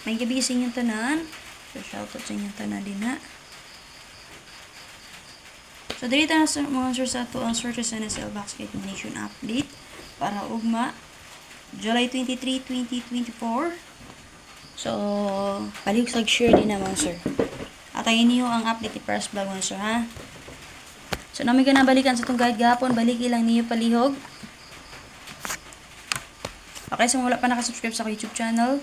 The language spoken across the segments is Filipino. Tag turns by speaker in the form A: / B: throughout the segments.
A: May gabi sa inyong tanan. So, shoutout sa inyong tanan din ha. So, dito na mga sir sa ito ang Sortes NSL Basket Nation Update para ugma July 23, 2024. So, palihog share din naman sir. At ayun niyo ang update ni First Vlog mga sir ha. So, namin ka na balikan sa itong guide gapon. Baliki lang niyo palihog. Okay, so wala pa nakasubscribe sa YouTube channel,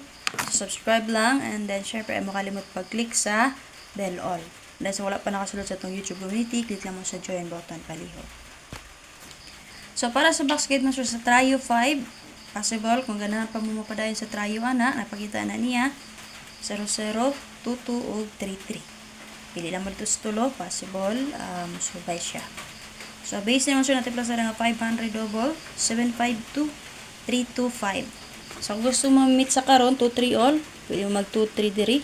A: so subscribe lang, and then syempre ay makalimot pag-click sa bell all. Dahil sa wala pa nakasulod sa itong YouTube community, click lang mo sa join button palihog. So para sa basket mo sa trio 5, possible kung ganahan pa mo mapadayon sa trio ana, napakita na niya 0-0, 2-2 o 3-3. Pili lang mo dito sa tulo, possible, subay siya. So base naman siya natin plus na nga 500 double, 752 325. So, kung gusto mo meet sa karon 2-3 all, pwede mo mag 2-3 diri.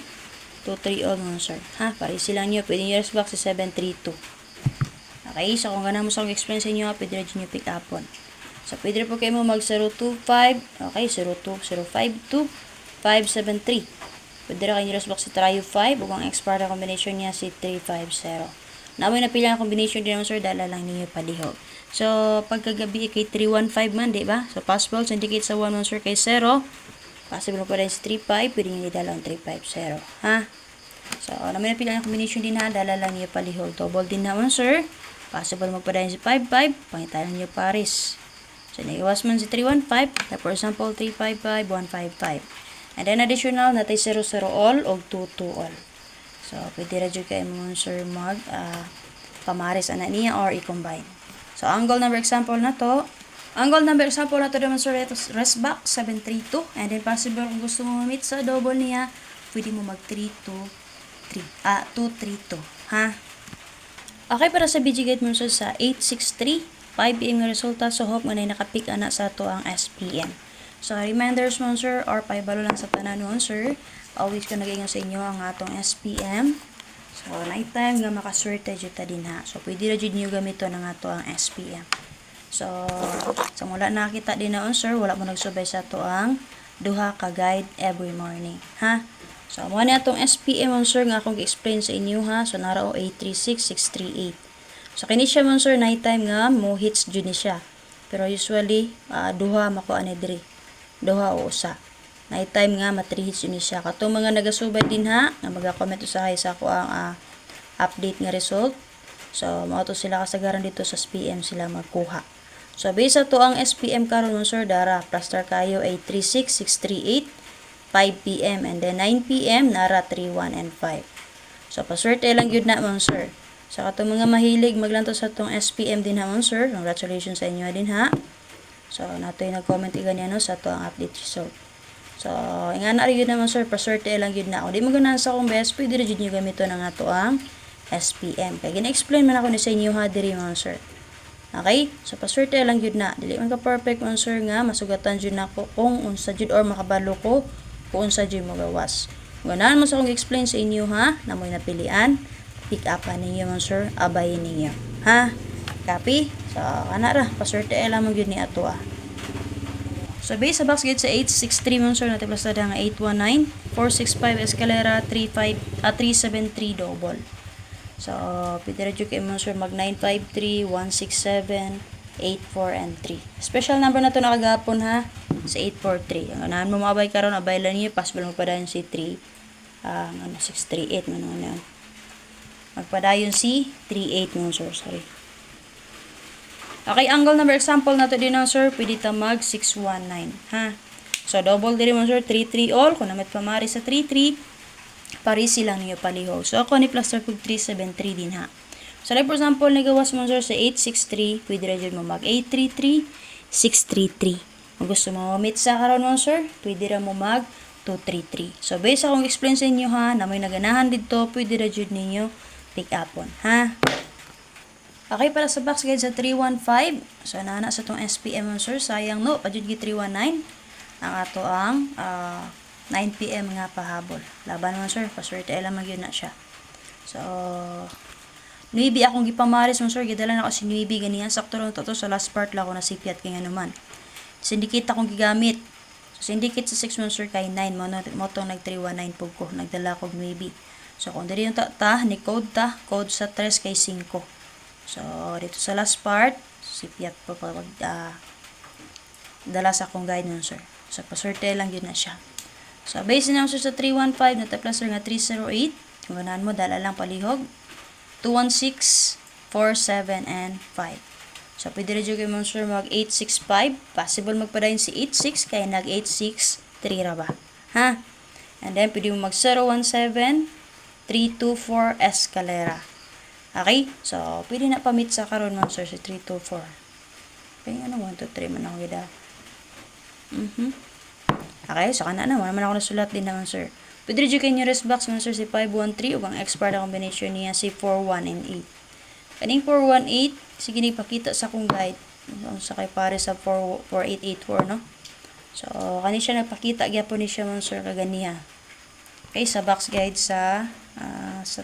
A: 2-3 all mga sir. Ha? Para silang nyo, pwede nyo resbox sa 7-3-2. Okay? So, kung gana mo sa explain sa inyo, pwede rin nyo pick upon. So, pwede rin po kayo mo mag 0-2-5. Okay? 0-2, 0-5-2, 5-7-3. Pwede rin kayo resbox sa trio 5. Ug ang expert na combination niya si 3-5-0. Namoy na pila ang combination din naman sir, dala lang ninyo palihog. So, pagkagabi kay 315 man, di ba? So, possible, so indicate sa 1 sir kay 0. Possible pa rin sa 35, pwede nyo idala ang 350. Ha? So, naman na pila ang combination din ha, dala lang niyo palihog. Double din naman sir. Possible magpadayon si 55, pangitalan niyo pares. So, naiwas man si 315, for example, 355, 155. And then additional, natay 0-0 all o 2-2 all. So, pwede rin kayo mo sir mag pamaris ana niya or i-combine. So, angle number example na to. Angle number example na to naman sir, rest back 732. And then possible kung gusto mo ma-meet sa double niya, pwede mo mag 232. Ha? Okay, para sa BG Gate mo sir sa 863, 5 PM nga resulta. So, hope nga na nakapick ana sa to ang SPM. So, reminders mo sir, or paibalo lang sa tanan mo sir. Always ko nag-ingat sa inyo ang atong SPM. So, night time nga makaswerte dito din ha. So, pwede na dyan nyo gamito na nga to ang SPM. So, mula nakita din na sir, wala mo nagsubay sa to ang duha ka guide every morning. Ha? So, muna na itong SPM sir nga akong i-explain sa inyo ha. So, narao 836638. So, kini siya sir, night time nga mo hits dyan siya. Pero usually, duha makuha ni diri. Duha o usa. Night time nga matrihits yun siya. Katong mga nagasubay din ha, nga mag-comment sa ako ang update nga result. So, mao to sila kasagaran dito sa SPM sila magkuha. So, based sa to ang SPM karon mo sir, dara plaster kayo ay 36638, 5 PM and then 9 PM nara 31 and 5. So, paswerte lang yun na mo sir. So, katong mga mahilig maglanto sa tong SPM din ha mo sir. Congratulations sa inyo din ha. So, nato yung nag-comment iganyan no, sa to ang update result. So, nga na rin naman sir, paswerte lang yun na ako. Di mo ganahan sa akong best, pwede rin nyo gamito na nga to ang SPM. Kaya gina-explain man ako ni sa inyo ha, diri mga sir. Okay? So, paswerte lang yun na. Dili man ka perfect mga sir nga, masugatan yun na ko kung unsa jud or makabalo ko kung unsa jud magawas. Ganahan mo sa akong explain sa inyo ha, na mo'y napilian, pick up ninyo mga sir, abayin ninyo. Ha? Copy? So, ra, paswerte lang mo yun ni ato ah. So, base sa box gate sa 863 mo sir, natin plus na nga 819, 465 escalera, 373 double. So, pwede rin kayo mo sir mag 953, 167, 84 and 3. Special number na to nakagapon ha, sa 843. Ang anahan mo mabay karon, abay lang niyo, possible magpadayon si 3, 638 mo naman yun. Magpadayon si 38 mo sir, sorry. Okay, angle number example nato din na sir, pwede ta mag 619, ha? So, double diri mo sir, 3-3 all. Kung namet pamari sa 3-3, parisi lang niyo palihog. So, ako ni plaster kog 373 din ha. So, like for example, nagawas mo sir sa 863, pwede rin mo mag 833, 633. Kung gusto mo meet sa karon mo sir, pwede rin mo mag 233. So, based akong explain sa inyo ha, na may naganahan dito, pwede rin ninyo pick upon, ha? Okay, para sa box guide sa 315. So, nana sa itong SPM sir. Sayang no, adjud gi 319. Ang ato ang 9 PM nga pahabol. Laban mo sir, paswerte lang magyud na siya. So, nuibi akong gipamaris mo sir. Gidala na kasi nuibi ganiyan. Sakto lang to sa last part lang ako nasipyat kaya naman. Syndicate akong gigamit. So syndicate sa 6 months sir kay 9 mo tong nag 319 pug ko nagdala kog maybe. So kung diri yung ta ni code code sa 3 kay 5. So dito sa last part sipiat pa pag dala sa akong guide nun sir. So paswerte lang yun na siya. So base na sir sa 315 na plus sir nga 308. Kung ganahan mo dala lang palihog 216 4, 7, and 5. So pwede rin yung mo sir mag 865. Possible magpadayon si 86 kaya nag 863 ra ba. Ha? And then pwede mo mag 017 324 escalera. Okay? So, pwede na pamit sa karon man sir si 324. Okay, ano 1, 2, 3 man ako gida. Okay, so kana na man ako nasulat din naman sir. Pwede rin yung nearest box man sir si 513 ug ang expert na combination niya si 41 and 8. Kaning 418 sige ni pakita sa akong guide. Sa kay pare sa 4884 no. So, kani siya nagpakita gyapon ni siya man sir kaganiya. Okay, sa box guide sa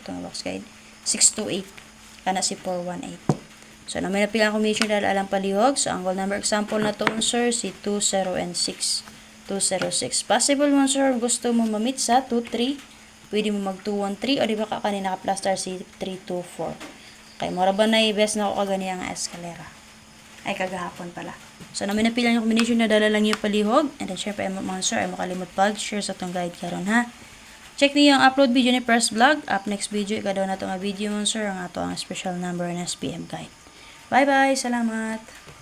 A: tong box guide 628 kana si 418. So na may napila combination dahil alang palihog. So ang goal number example na to sir si 20 and 6. 206. Possible mo sir gusto mo ma-meet sa 23. Pwede mo mag 213 o di ba ka kanina ka plaster si 324. Kay mora ba na i-best na ako kagani ang escalera. Ay kagahapon pala. So na may napila yung combination na dala lang yung palihog. And then syempre mga sir ay makalimot pag-share sa tong guide karon ha. Check niyo yung upload video ni First Vlog. Up next video, ikadaw na ito nga video mo sir. Ang ato ang special number ng SPM guide. Bye bye! Salamat!